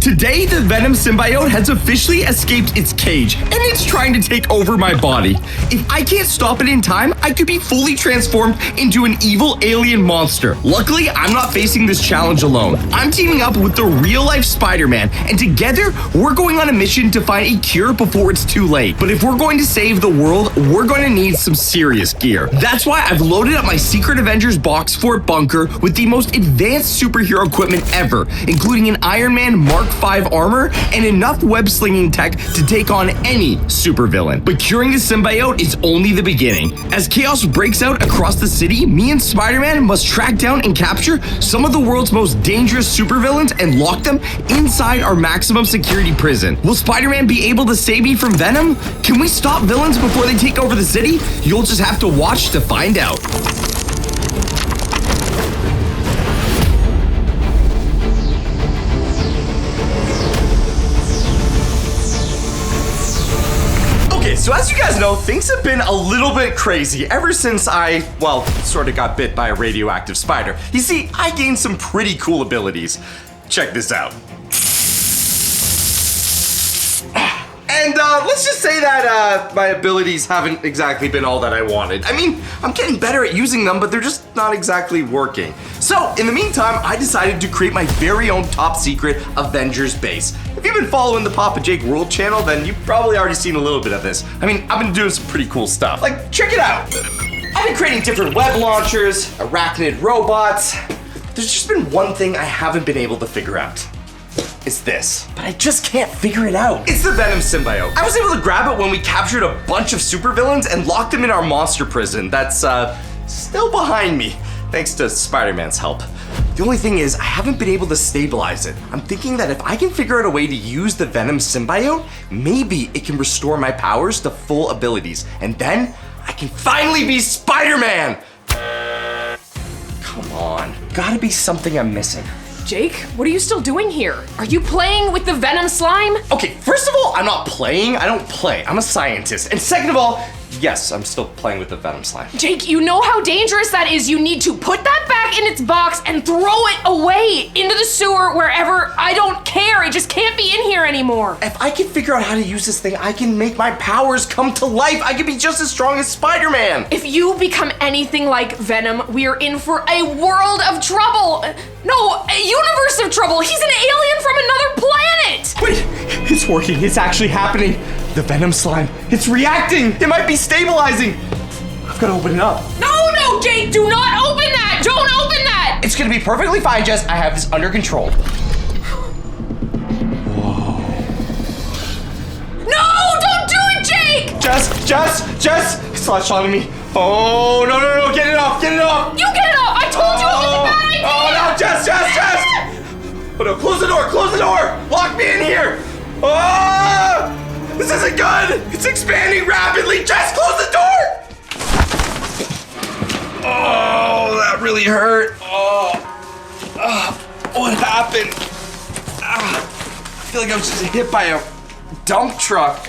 Today, the Venom symbiote has officially escaped its cage, and it's trying to take over my body. If I can't stop it in time, I could be fully transformed into an evil alien monster. Luckily, I'm not facing this challenge alone. I'm teaming up with the real-life Spider-Man, and together, we're going on a mission to find a cure before it's too late. But if we're going to save the world, we're going to need some serious gear. That's why I've loaded up my secret Avengers box fort bunker with the most advanced superhero equipment ever, including an Iron Man Mark 5 armor and enough web-slinging tech to take on any supervillain. But curing the symbiote is only the beginning. As chaos breaks out across the city, me and Spider-Man must track down and capture some of the world's most dangerous supervillains and lock them inside our maximum security prison. Will Spider-Man be able to save me from Venom? Can we stop villains before they take over the city? You'll just have to watch to find out. So as you guys know, things have been a little bit crazy ever since I, sort of got bit by a radioactive spider. You see, I gained some pretty cool abilities. Check this out. And let's just say that my abilities haven't exactly been all that I wanted. I mean, I'm getting better at using them, but they're just not exactly working. So, in the meantime, I decided to create my very own top secret Avengers base. If you've been following the Papa Jake World channel, then you've probably already seen a little bit of this. I mean, I've been doing some pretty cool stuff. Like, check it out. I've been creating different web launchers, arachnid robots. There's just been one thing I haven't been able to figure out. It's this, but I just can't figure it out. It's the Venom symbiote. I was able to grab it when we captured a bunch of supervillains and locked them in our monster prison that's still behind me, thanks to Spider-Man's help. The only thing is, I haven't been able to stabilize it. I'm thinking that if I can figure out a way to use the Venom symbiote, maybe it can restore my powers to full abilities, and then I can finally be Spider-Man! Come on, gotta be something I'm missing. Jake, what are you still doing here? Are you playing with the Venom slime? Okay, first of all, I'm not playing. I don't play. I'm a scientist. And second of all, yes, I'm still playing with the Venom slime. Jake, you know how dangerous that is. You need to put that back in its box and throw it away into the sewer wherever. I don't care. It just can't be in here anymore. If I can figure out how to use this thing, I can make my powers come to life. I can be just as strong as Spider-Man. If you become anything like Venom, we are in for a world of trouble. No, a universe of trouble. He's an alien from another planet. Wait, it's working. It's actually happening. The Venom slime, it's reacting. It might be stabilizing. I've got to open it up. No, Jake, do not open that. Don't open that. It's gonna be perfectly fine, Jess. I have this under control. Whoa. No, don't do it, Jake. Jess, it's latched onto me. Oh, no, get it off. You get it off. I told you it was a bad idea. Oh, no, Jess. Oh, no, close the door. Lock me in here. Oh! This isn't good! It's expanding rapidly! Just close the door! Oh, that really hurt. Oh, what happened? I feel like I was just hit by a dump truck.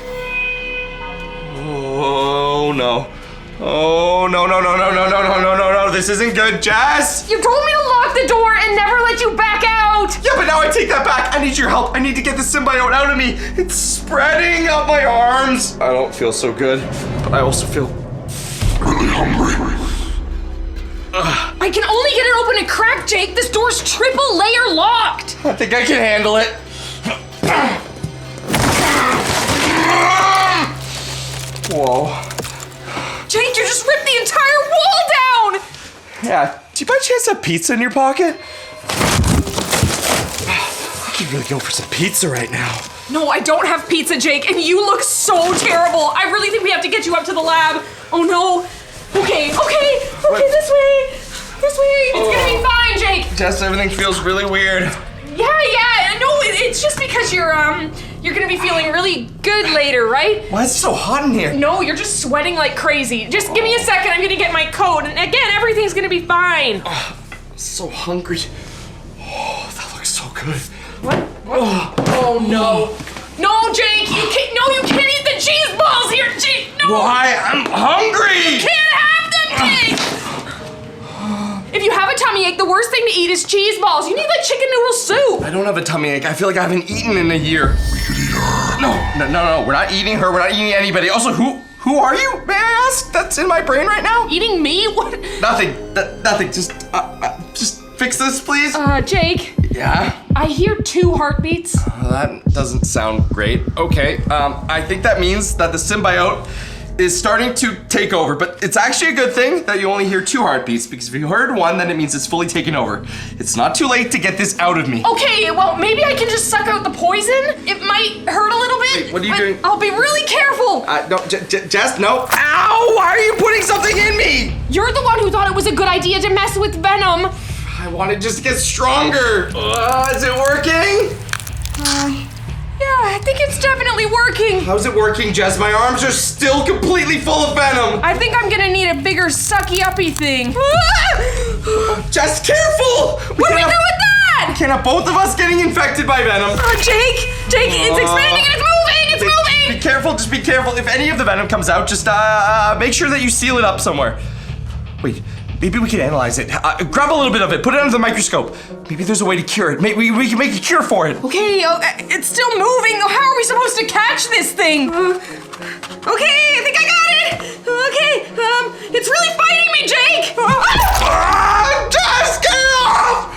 Oh, no. Oh, no. This isn't good, Jess! You told me to lock the door and never let you back out! Yeah, but now I take that back. I need your help. I need to get the symbiote out of me. It's spreading up my arms. I don't feel so good, but I also feel really hungry. I can only get it open a crack, Jake. This door's triple layer locked. I think I can handle it. Whoa. Jake, you just ripped the entire wall down! Yeah, do you by chance have pizza in your pocket? I could really go for some pizza right now. No, I don't have pizza, Jake, and you look so terrible. I really think we have to get you up to the lab. Oh no. Okay, this way. It's gonna be fine, Jake. Jess, everything feels really weird. Yeah, no, it's just because you're gonna be feeling really good later, right? Why is it so hot in here? No, you're just sweating like crazy. Just give me a second, I'm gonna get my coat, and again, everything's gonna be fine. I'm so hungry. Oh, that looks so good. What? Oh no. No, Jake, you can't eat the cheese balls here, Jake, no! Why? I'm hungry! You can't have them, Jake! If If you have a tummy ache, the worst thing to eat is cheese balls. You need like chicken noodle soup. I don't have a tummy ache. I feel like I haven't eaten in a year. We could eat her. No. We're not eating her. We're not eating anybody. Also, who are you? May I ask? That's in my brain right now. Eating me? What? Nothing. Nothing. Just fix this, please. Jake. Yeah. I hear 2 heartbeats. That doesn't sound great. Okay. I think that means that the symbiote is starting to take over, but it's actually a good thing that you only hear 2 heartbeats, because if you heard 1, then it means it's fully taken over. It's not too late to get this out of me. Okay, well, maybe I can just suck out the poison. It might hurt a little bit. Wait, what are you doing? I'll be really careful. No, Jess, no. Ow! Why are you putting something in me? You're the one who thought it was a good idea to mess with Venom. I want to just get stronger. Is it working? Yeah, I think it's definitely working. How's it working, Jess? My arms are still completely full of venom. I think I'm gonna need a bigger sucky-uppy thing. Jess, careful! What do we do with that? Can't have both of us getting infected by venom. Jake, it's expanding and it's moving. Be careful, just be careful. If any of the venom comes out, just make sure that you seal it up somewhere. Wait, maybe we can analyze it. Grab a little bit of it, put it under the microscope. Maybe there's a way to cure it. Maybe we can make a cure for it. Okay, it's still moving. How are we supposed to catch this thing? Okay, I think I got it. Okay, it's really fighting me, Jake. Just get it off!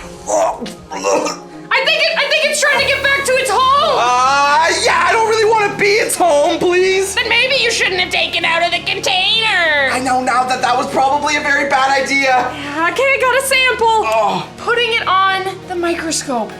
I think it's trying to get back to its home. Yeah, I don't really want to be its home, please. Then maybe you shouldn't have taken out of the container. I know now that was probably a very bad idea. Okay, I got a sample. Putting it on the microscope.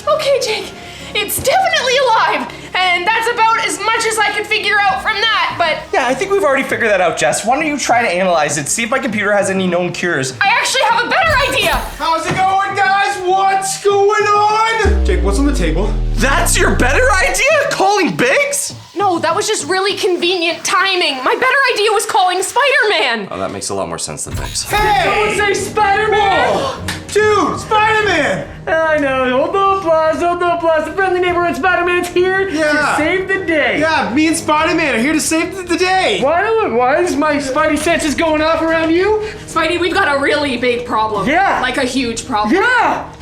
Okay, Jake, it's definitely alive. And that's about as much as I could figure out from that, but... Yeah, I think we've already figured that out, Jess. Why don't you try to analyze it, see if my computer has any known cures. I actually have a better idea. How's it going, guys? What's going on? Jake, what's on the table? That's your better idea? Calling Biggs? No, that was just really convenient timing. My better idea was calling Spider-Man. Oh, that makes a lot more sense than Biggs. Hey! Don't say Spider-Man. Whoa. Dude, Spider-Man! I know. Hold the applause. The friendly neighborhood Spider-Man's here to save the day. Yeah, me and Spider-Man are here to save the day. Why is my spidey senses going off around you? Spidey, we've got a really big problem. Yeah. Like a huge problem. Yeah!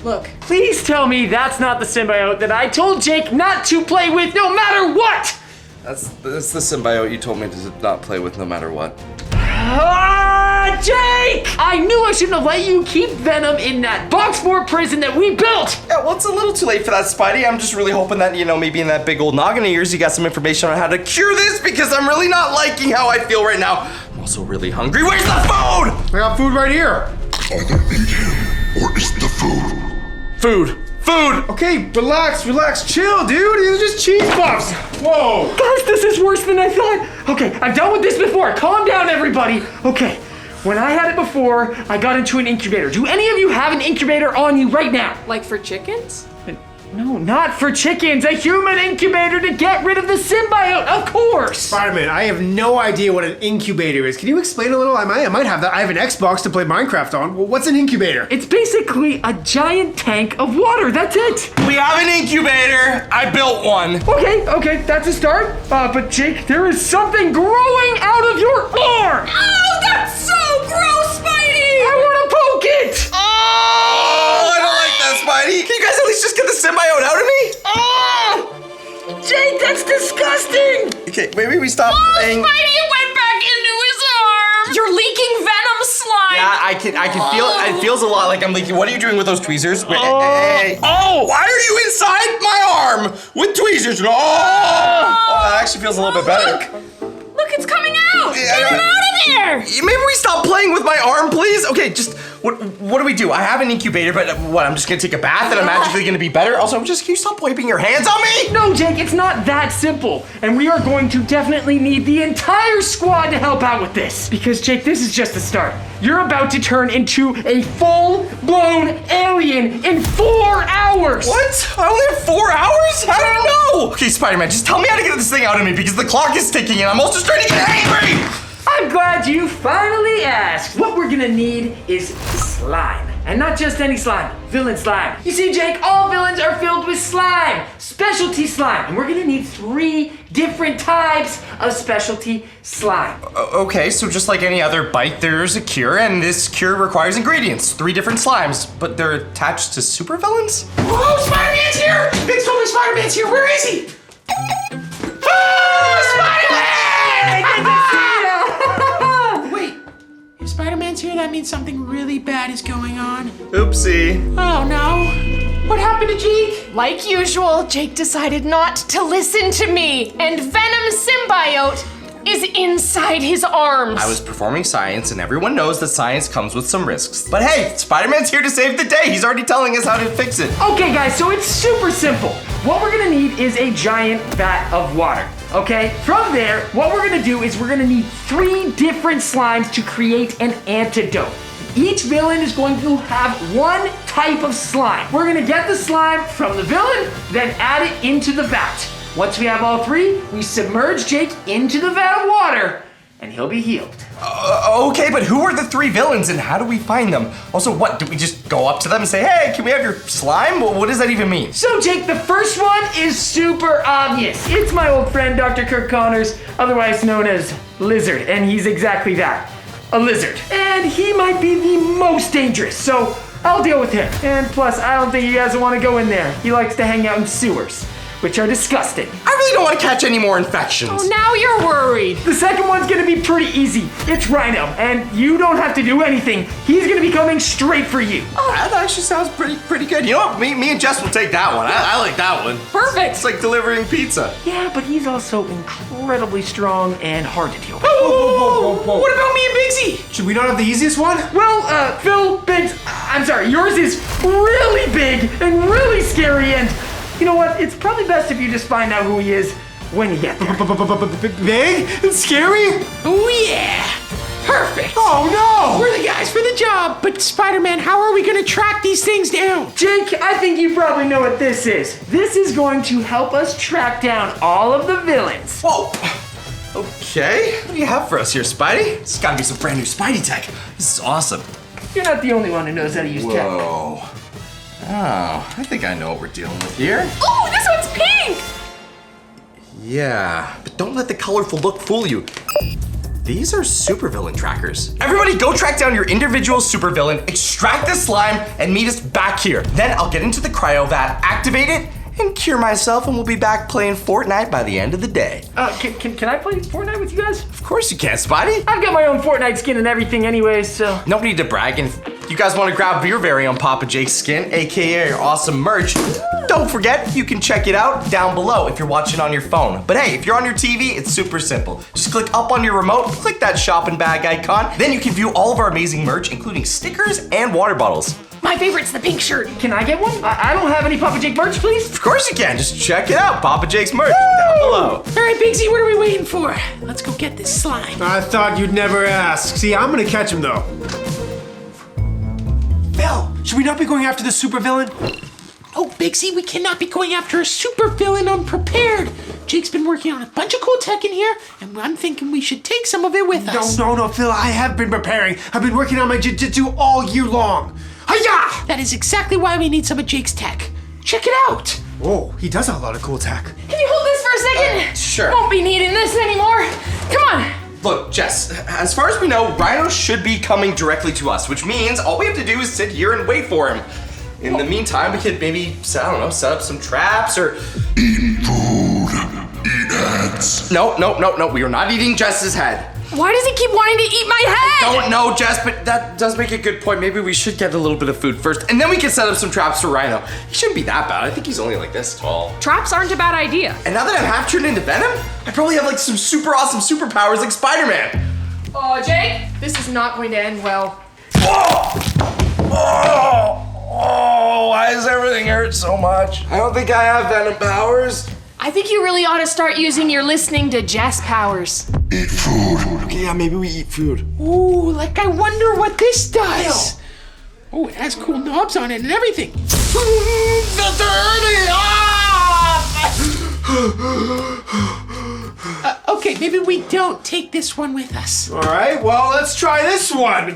Look. Please tell me that's not the symbiote that I told Jake not to play with no matter what! That's the symbiote you told me to not play with no matter what. Jake! I knew I shouldn't have let you keep Venom in that box fort prison that we built! Yeah, well, it's a little too late for that, Spidey. I'm just really hoping that, maybe in that big old noggin of yours, you got some information on how to cure this, because I'm really not liking how I feel right now. I'm also really hungry. Where's the food? I got food right here. Either eat him, or is the food. Food. Okay, relax, chill, dude. These are just cheese puffs. Whoa. Guys, this is worse than I thought. Okay, I've dealt with this before. Calm down, everybody. Okay, when I had it before, I got into an incubator. Do any of you have an incubator on you right now? Like for chickens? No, not for chickens. A human incubator to get rid of the symbiote, of course. Spider-Man, I have no idea what an incubator is. Can you explain a little? I might have that. I have an Xbox to play Minecraft on. Well, what's an incubator? It's basically a giant tank of water. That's it. We have an incubator. I built one. Okay, that's a start. But Jake, there is something growing out of your arm. Oh, that's so gross, Spidey! I want to poke it. Oh, I don't like that, Spidey. Can you guys at least just get the symbiote out of me? Jake, that's disgusting. Okay, maybe we stop playing. Spidey went back into his arm! You're leaking Venom slime! Yeah, I can feel it. It feels a lot like I'm leaking. What are you doing with those tweezers? Wait, hey. Oh, why are you inside my arm with tweezers? Oh, that actually feels a little bit better. Look, it's coming out! Yeah, Get it out of there! Maybe we stop playing with my arm, please? Okay, just, what do we do? I have an incubator, but what, I'm just gonna take a bath and I'm magically gonna be better? Also, can you stop wiping your hands on me? No, Jake, it's not that simple. And we are going to definitely need the entire squad to help out with this. Because, Jake, this is just the start. You're about to turn into a full-blown alien in 4 hours. What? I only have 4 hours? How do you know? Okay, Spider-Man, just tell me how to get this thing out of me because the clock is ticking and I'm also starting to get angry. I'm glad you finally asked. What we're gonna need is slime. And not just any slime, villain slime. You see, Jake, all villains are filled with slime, specialty slime. And we're gonna need 3 different types of specialty slime. Okay, so just like any other bite, there's a cure, and this cure requires ingredients. 3 different slimes, but they're attached to supervillains? Oh, Spider-Man's here! Big told me Spider-Man's here. Where is he? Oh, Spider-Man! Wait, if Spider-Man's here, that means something really bad is going on. Oopsie. Oh no. What happened to Jake? Like usual, Jake decided not to listen to me, and Venom symbiote is inside his arms. I was performing science, and everyone knows that science comes with some risks. But hey, Spider-Man's here to save the day. He's already telling us how to fix it. Okay, guys, so it's super simple. What we're gonna need is a giant vat of water, okay? From there, what we're gonna do is we're gonna need 3 different slimes to create an antidote. Each villain is going to have 1 type of slime. We're gonna get the slime from the villain, then add it into the vat. Once we have all 3, we submerge Jake into the vat of water, and he'll be healed. Okay, but who are the 3 villains, and how do we find them? Also, what, do we just go up to them and say, hey, can we have your slime? What does that even mean? So, Jake, the first one is super obvious. It's my old friend, Dr. Kirk Connors, otherwise known as Lizard, and he's exactly that, a lizard. And he might be the most dangerous, so I'll deal with him. And plus, I don't think you guys want to go in there. He likes to hang out in sewers, which are disgusting. I really don't want to catch any more infections. Oh, now you're worried. The second one's gonna be pretty easy. It's Rhino, and you don't have to do anything. He's gonna be coming straight for you. That actually sounds pretty good. You know what? Me and Jess will take that one. I like that one. Perfect. It's like delivering pizza. Yeah, but he's also incredibly strong and hard to deal with. What about me and Bigsy? Should we not have the easiest one? Well, Phil, Biggs, I'm sorry, yours is really big and really scary, and you know what? It's probably best if you just find out who he is when you get there. Big? It's scary? Oh yeah. Perfect. Oh no! We're the guys for the job. But Spider-Man, how are we gonna track these things down? Jake, I think you probably know what this is. This is going to help us track down all of the villains. Whoa. Okay. What do you have for us here, Spidey? This has got to be some brand new Spidey tech. This is awesome. You're not the only one who knows how to use tech. Whoa. Oh, I think I know what we're dealing with here. Ooh, this one's pink. Yeah, but don't let the colorful look fool you. These are supervillain trackers. Everybody go track down your individual supervillain, extract the slime, and meet us back here. Then I'll get into the cryo vat, activate it, and cure myself, and we'll be back playing Fortnite by the end of the day. Can I play Fortnite with you guys? Of course you can, Spidey. I've got my own Fortnite skin and everything anyways, so. No need to brag, and if you guys want to grab your very own Papa Jake's skin, aka your awesome merch, don't forget, you can check it out down below if you're watching on your phone. But hey, if you're on your TV, it's super simple. Just click up on your remote, click that shopping bag icon, then you can view all of our amazing merch, including stickers and water bottles. My favorite's the pink shirt. Can I get one? I don't have any Papa Jake merch, please. Of course you can, just check it out, Papa Jake's merch down below. All right, Bigsy, what are we waiting for? Let's go get this slime. I thought you'd never ask. See, I'm gonna catch him though. Phil, should we not be going after the supervillain? Oh, Bigsy, we cannot be going after a super villain unprepared. Jake's been working on a bunch of cool tech in here, and I'm thinking we should take some of it with us. No, Phil, I have been preparing. I've been working on my jiu-jitsu all year long. Hi-ya! That is exactly why we need some of Jake's tech. Check it out. Whoa, he does have a lot of cool tech. Can you hold this for a second? Sure. Won't be needing this anymore. Come on. Look, Jess, as far as we know, Rhino should be coming directly to us, which means all we have to do is sit here and wait for him. In the meantime, we could maybe, set up some traps or... Eat food. Eat ants. No, we are not eating Jess's head. Why does he keep wanting to eat my head? Don't know, Jess, but that does make a good point. Maybe we should get a little bit of food first, and then we can set up some traps for Rhino. He shouldn't be that bad. I think he's only like this tall. Traps aren't a bad idea. And now that I'm half turned into Venom, I probably have like some super awesome superpowers like Spider-Man. Oh, Jake, this is not going to end well. Oh, why does everything hurt so much? I don't think I have Venom powers. I think you really ought to start using your listening to Jess powers. Eat food. Okay, yeah, maybe we eat food. Ooh, like I wonder what this does. Oh, it has cool knobs on it and everything. Okay, maybe we don't take this one with us. All right, well, let's try this one.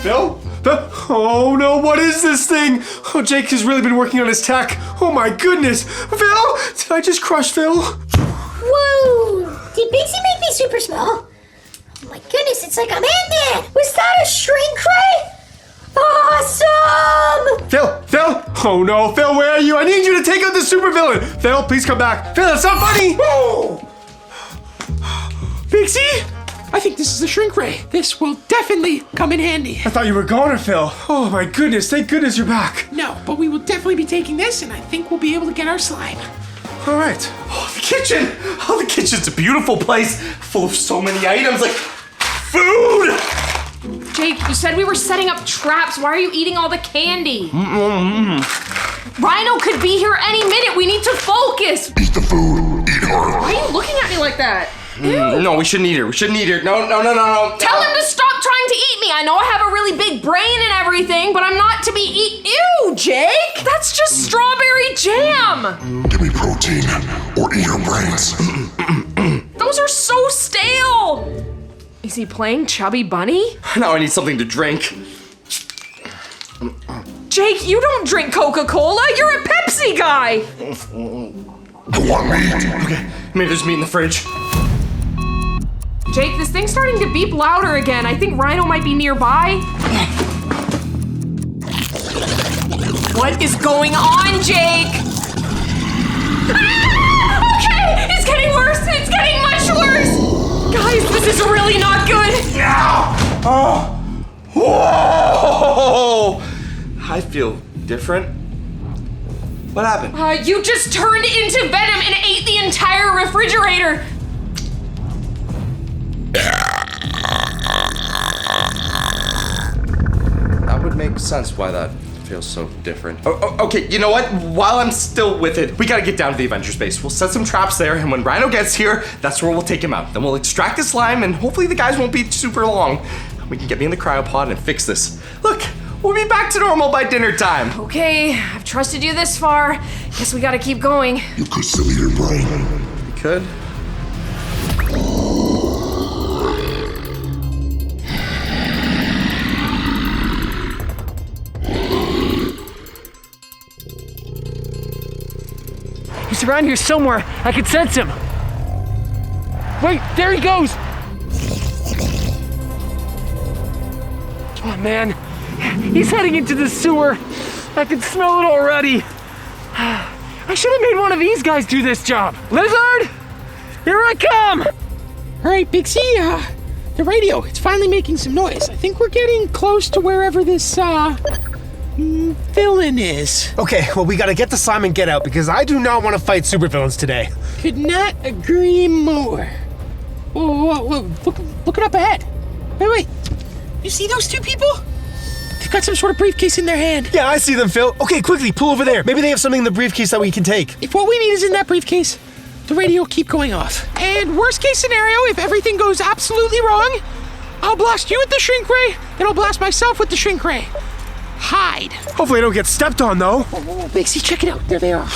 Phil, Oh no, what is this thing? Oh, Jake has really been working on his tech. Oh my goodness. Phil, did I just crush Phil? Whoa! Did Bigsy make me super small? Oh my goodness, it's like I'm Ant-Man! Was that a shrink ray? Awesome! Phil! Oh no, Phil, where are you? I need you to take out the supervillain! Phil, please come back. Phil, it's not funny! Oh! Bigsy, I think this is the shrink ray. This will definitely come in handy. I thought you were gone, Phil. Oh my goodness, thank goodness you're back. No, but we will definitely be taking this, and I think we'll be able to get our slime. All right. Oh, the kitchen! Oh, the kitchen's a beautiful place, full of so many items, like food! Jake, you said we were setting up traps. Why are you eating all the candy? Rhino could be here any minute. We need to focus. Eat the food. Eat her. Why are you looking at me like that? No, we shouldn't eat her. No. Tell him to stop trying to eat me. I know I have a really big brain and everything, but I'm not to be Ew, Jake! That's just strawberry jam! Give me protein or eat her brains. Those are so stale! Is he playing Chubby Bunny? Now I need something to drink. Jake, you don't drink Coca-Cola. You're a Pepsi guy. I want meat. Okay, maybe there's meat in the fridge. Jake, this thing's starting to beep louder again. I think Rhino might be nearby. What is going on, Jake? Ah! Okay, it's getting worse. It's getting much worse. Guys, this is really not good. Oh. Whoa! I feel different. What happened? You just turned into Venom and ate the entire refrigerator. That would make sense why that feels so different. Okay, you know what? While I'm still with it, we gotta get down to the Avengers base. We'll set some traps there, and when Rhino gets here, that's where we'll take him out. Then we'll extract the slime, and hopefully the guys won't be super long. We can get me in the cryopod and fix this. Look, we'll be back to normal by dinner time. Okay, I've trusted you this far. Guess we gotta keep going. You could still eat her brain. We could. He's around here somewhere. I can sense him. Wait, there he goes. Oh man, he's heading into the sewer. I can smell it already. I should have made one of these guys do this job. Lizard, here I come. All right, Bigsy, the radio, it's finally making some noise. I think we're getting close to wherever this, villain is. Okay, well, we gotta get the slime and get out because I do not want to fight supervillains today. Could not agree more. Whoa, look it up ahead. Wait. You see those two people? They've got some sort of briefcase in their hand. Yeah, I see them, Phil. Okay, quickly, pull over there. Maybe they have something in the briefcase that we can take. If what we need is in that briefcase, the radio will keep going off. And worst case scenario, if everything goes absolutely wrong, I'll blast you with the shrink ray, then I'll blast myself with the shrink ray. Hide. Hopefully I don't get stepped on, though. Whoa, Bigsy, check it out. There they are.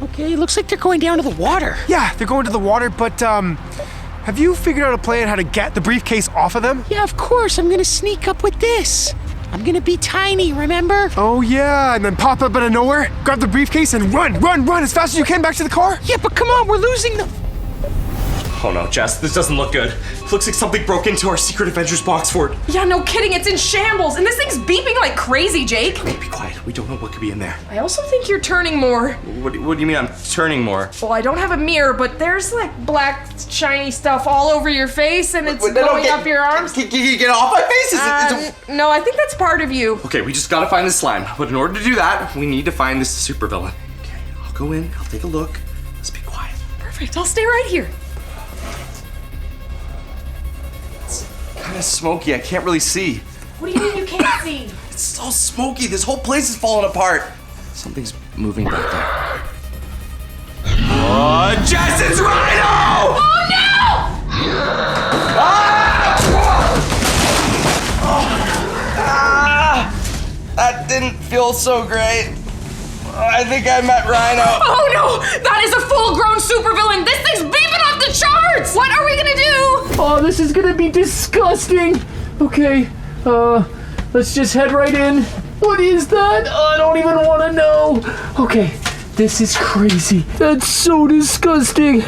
Okay, looks like they're going down to the water. Yeah, they're going to the water, but, have you figured out a plan how to get the briefcase off of them? Yeah, of course. I'm gonna sneak up with this. I'm gonna be tiny, remember? Oh, yeah, and then pop up out of nowhere, grab the briefcase, and run as fast as you can back to the car. Yeah, but come on, we're losing them. Oh no, Jess, this doesn't look good. Looks like something broke into our secret Avengers box fort. Yeah, no kidding, it's in shambles, and this thing's beeping like crazy, Jake. Be quiet, we don't know what could be in there. I also think you're turning more. What do you mean I'm turning more? Well, I don't have a mirror, but there's like black, shiny stuff all over your face, and it's going up your arms. Can you get off my face? No, I think that's part of you. Okay, we just gotta find the slime, but in order to do that, we need to find this supervillain. Okay, I'll go in, I'll take a look. Let's be quiet. Perfect, I'll stay right here. Kind of smoky, I can't really see. What do you mean you can't see? It's so smoky, this whole place is falling apart. Something's moving back there. Oh, Jess, it's Rhino! Oh no! That didn't feel so great. I think I met Rhino. Oh no! That is a full-grown supervillain! This thing's beeping off the charts! What are we gonna do? Oh, this is gonna be disgusting. Okay, Let's just head right in. What is that? Oh, I don't even want to know. Okay, this is crazy. That's so disgusting.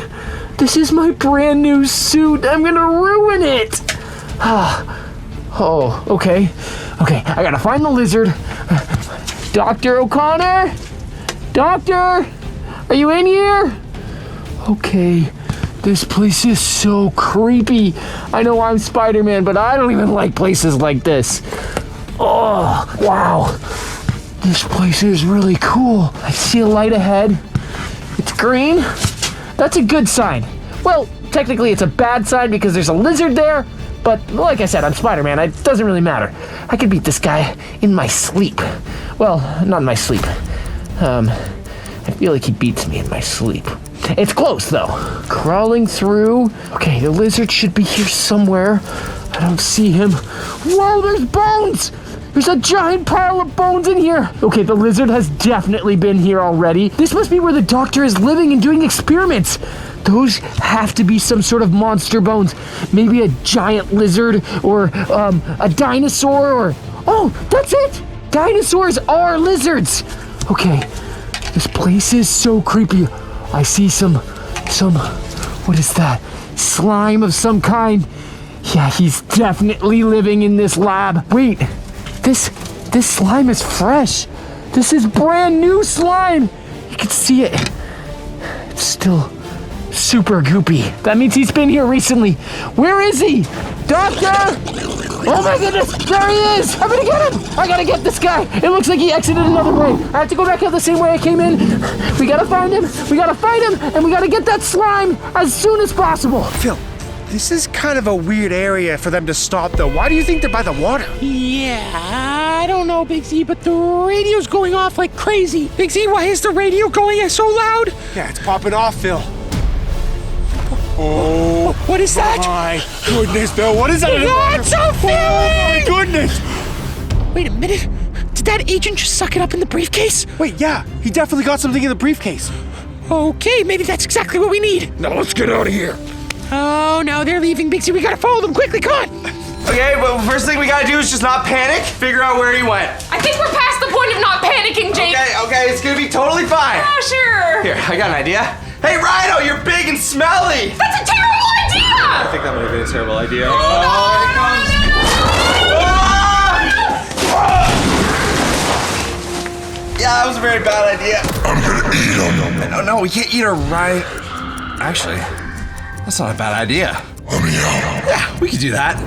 This is my brand new suit. I'm gonna ruin it. Oh, okay. Okay, I gotta find the lizard. Dr. O'Connor? Doctor? Are you in here? Okay, this place is so creepy. I know I'm Spider-Man, but I don't even like places like this. Oh, wow. This place is really cool. I see a light ahead. It's green. That's a good sign. Well, technically it's a bad sign because there's a lizard there, but like I said, I'm Spider-Man. It doesn't really matter. I could beat this guy in my sleep. Well, not in my sleep. I feel like he beats me in my sleep. It's close, though. Crawling through. Okay, the lizard should be here somewhere. I don't see him. Whoa, there's bones! There's a giant pile of bones in here. Okay, the lizard has definitely been here already. This must be where the doctor is living and doing experiments. Those have to be some sort of monster bones. Maybe a giant lizard or a dinosaur or... Oh, that's it! Dinosaurs are lizards! Okay, this place is so creepy. I see some, what is that? Slime of some kind. Yeah, he's definitely living in this lab. Wait, this slime is fresh. This is brand new slime. You can see it. It's still super goopy. That means he's been here recently. Where is he? Doctor! Oh my goodness, there he is! I'm gonna get him! I gotta get this guy! It looks like he exited another way. I have to go back out the same way I came in. We gotta find him, we gotta fight him, and we gotta get that slime as soon as possible. Phil, this is kind of a weird area for them to stop, though. Why do you think they're by the water? Yeah, I don't know, Big Z, but the radio's going off like crazy. Big Z, why is the radio going so loud? Yeah, it's popping off, Phil. Oh, what is that? My goodness, Phil, what is that? What's a feeling? Oh, my goodness! Wait a minute. Did that agent just suck it up in the briefcase? Wait, yeah, he definitely got something in the briefcase. Okay, maybe that's exactly what we need. Now let's get out of here. Oh, no, they're leaving, Big Z. We gotta follow them quickly, come on. Okay, well, first thing we gotta do is just not panic, figure out where he went. I think we're past the point of not panicking, Jake. Okay, it's gonna be totally fine. Oh, sure. Here, I got an idea. Hey, Rhino, you're big and smelly. That's a terrible idea. I think that might have been a terrible idea. Oh, Yeah, that was a very bad idea. I'm gonna eat him. No, we can't eat her right. Actually, that's not a bad idea. Let me out. Yeah, we could do that.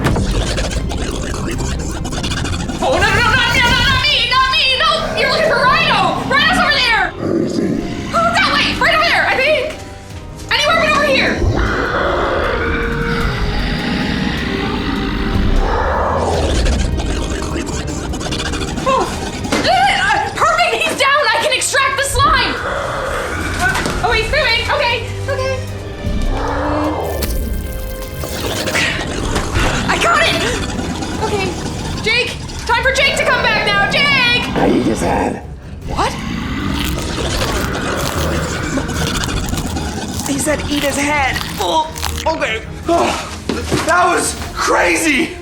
Oh, no, not me. No, you're looking for Rhino. Rhino's over there. Oh, that way, right over there, I think. Anywhere but over here. Oh, perfect, he's down. I can extract the slime. Oh, he's moving. Okay. I got it. Okay, Jake, time for Jake to come back now. Jake. I eat his head. What? He said eat his head. Oh, okay. Oh, that was crazy.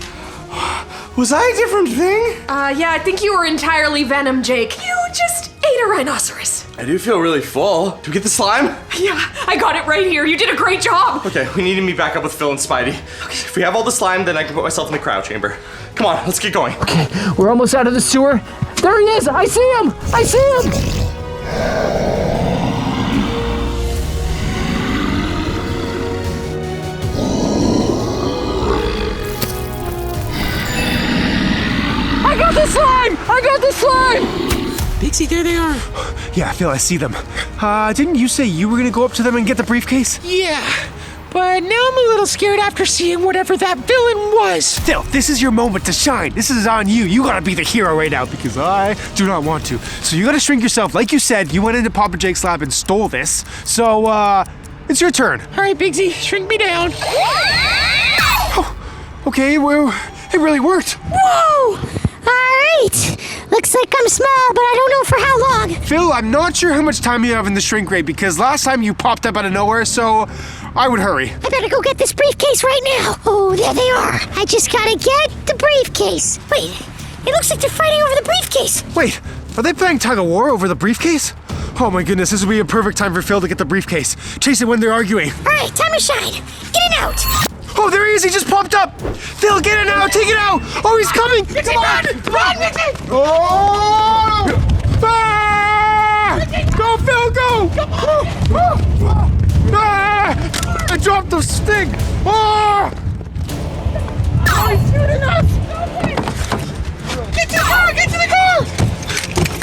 Was I a different thing? Yeah, I think you were entirely Venom, Jake. You just ate a rhinoceros. I do feel really full. Do we get the slime? Yeah, I got it right here. You did a great job. Okay, we need to meet back up with Phil and Spidey. Okay. If we have all the slime, then I can put myself in the cryo chamber. Come on, let's get going. Okay, we're almost out of the sewer. There he is! I see him! I got the slime! Bixie, there they are. Yeah, Phil, I see them. Didn't you say you were gonna go up to them and get the briefcase? Yeah, but now I'm a little scared after seeing whatever that villain was. Phil, this is your moment to shine. This is on you. You gotta be the hero right now because I do not want to. So you gotta shrink yourself. Like you said, you went into Papa Jake's lab and stole this. So, it's your turn. All right, Bixie, shrink me down. Oh, okay, well, it really worked. Whoa! Alright. Looks like I'm small, but I don't know for how long. Phil, I'm not sure how much time you have in the shrink ray because last time you popped up out of nowhere, so I would hurry. I better go get this briefcase right now. Oh, there they are. I just gotta get the briefcase. Wait, it looks like they're fighting over the briefcase. Wait, are they playing tug of war over the briefcase? Oh my goodness, this would be a perfect time for Phil to get the briefcase. Chase it when they're arguing. Alright, time to shine. Get it out. Oh, there he is, he just popped up! Phil, get it out, take it out! Oh, he's coming! Come on! Run, Mickey! Oh! Ah! Go, Phil, go! Ah! I dropped the stick! Oh! Oh, he's shooting us! Get to the car! Get to the car!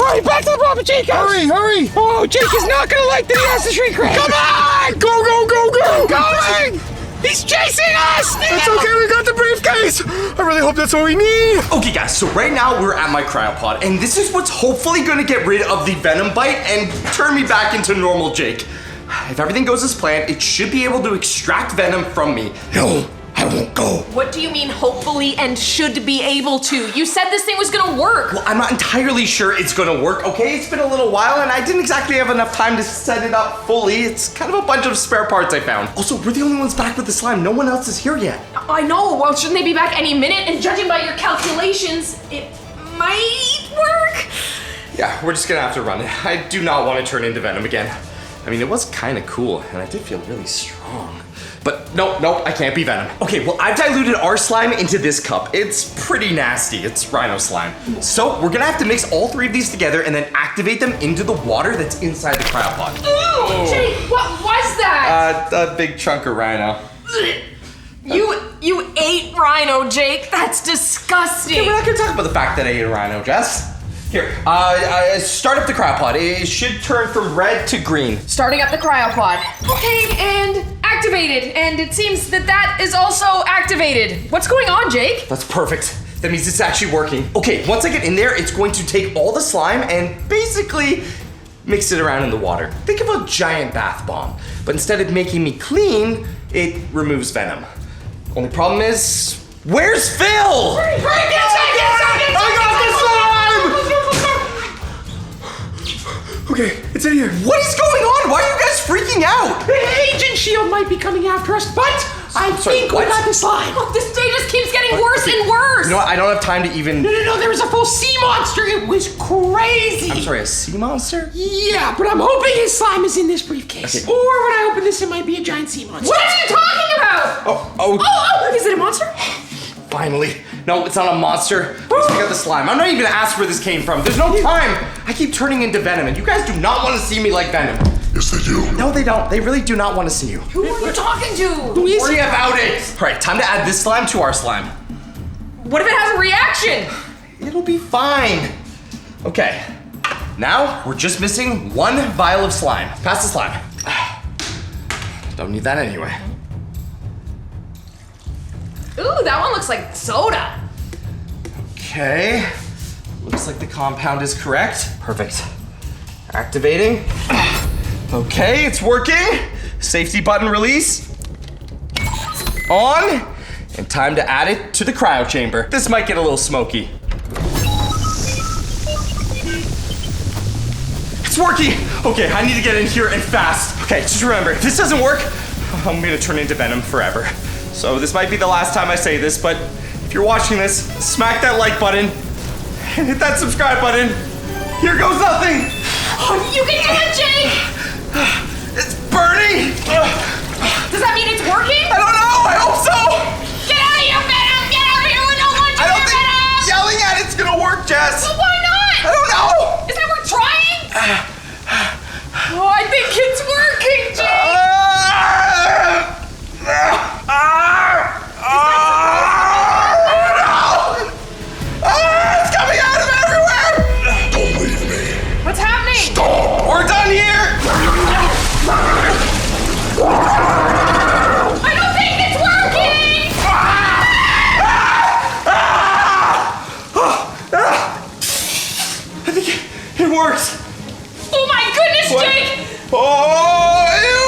Hurry, back to the Papa Jake house! Hurry! Oh, Jake is not gonna like that he has the shrink ray! Come on! Go, go, go, go! Going! He's chasing us! It's okay, we got the briefcase! I really hope that's what we need! Okay guys, so right now we're at my cryopod, and this is what's hopefully gonna get rid of the Venom bite and turn me back into normal Jake. If everything goes as planned, it should be able to extract Venom from me. No, I won't go. What do you mean hopefully and should be able to? You said this thing was gonna work. Well, I'm not entirely sure it's gonna work, okay? It's been a little while and I didn't exactly have enough time to set it up fully. It's kind of a bunch of spare parts I found. Also, we're the only ones back with the slime. No one else is here yet. I know, well, shouldn't they be back any minute? And judging by your calculations, it might work. Yeah, we're just gonna have to run it. I do not want to turn into Venom again. I mean, it was kind of cool and I did feel really strong. But nope, I can't be Venom. Okay, well, I've diluted our slime into this cup. It's pretty nasty. It's rhino slime. So we're gonna have to mix all three of these together and then activate them into the water that's inside the cryopod. Ooh, Jake, what was that? A big chunk of rhino. You ate rhino, Jake. That's disgusting. Okay, we're not gonna talk about the fact that I ate a rhino, Jess. Here, start up the cryopod. It should turn from red to green. Starting up the cryopod. Okay, and activated. And it seems that is also activated. What's going on, Jake? That's perfect. That means it's actually working. Okay, once I get in there, it's going to take all the slime and basically mix it around in the water. Think of a giant bath bomb. But instead of making me clean, it removes Venom. Only problem is, where's Phil? Hurry, get inside! I got the slime! Okay, it's in here. What is going on? Why are you guys freaking out? Agent S.H.I.E.L.D. might be coming after us, but I think we what? got the slime. Look, this day just keeps getting worse and worse. You know what? I don't have time to even... No, there was a full sea monster. It was crazy. I'm sorry, a sea monster? Yeah, but I'm hoping his slime is in this briefcase. Okay. Or when I open this, it might be a giant sea monster. What are you talking about? Oh, Is it a monster? finally. No, it's not a monster. Let's pick up the slime. I'm not even gonna ask where this came from. There's no time. I keep turning into Venom, and you guys do not want to see me like Venom. Yes, they do. No, they don't. They really do not want to see you. Who are you talking to? Who is Worry it? about it. All right, time to add this slime to our slime. What if it has a reaction? It'll be fine. Okay, now we're just missing one vial of slime. Pass the slime. Don't need that anyway. Ooh, that one looks like soda. Okay, looks like the compound is correct. Perfect. Activating. Okay, it's working. Safety button release. On. And time to add it to the cryo chamber. This might get a little smoky. It's working. Okay, I need to get in here and fast. Okay, just remember, if this doesn't work, I'm gonna turn into Venom forever. So this might be the last time I say this, but if you're watching this, smack that like button and hit that subscribe button. Here goes nothing. Oh, you can do it, Jake! It's burning. Does that mean it's working? I don't know. I hope so. Get out of here, Venom! Get out of here! We don't want you I don't here, think Venom! yelling at it's gonna work, Jess. Well, why not? I don't know. Is that worth trying? Oh, I think it's working, Jake! It's coming out of everywhere. Don't leave me. What's happening? Stop. We're done here. I don't think it's working! I think it works. Oh my goodness, What? Jake! Oh, ew.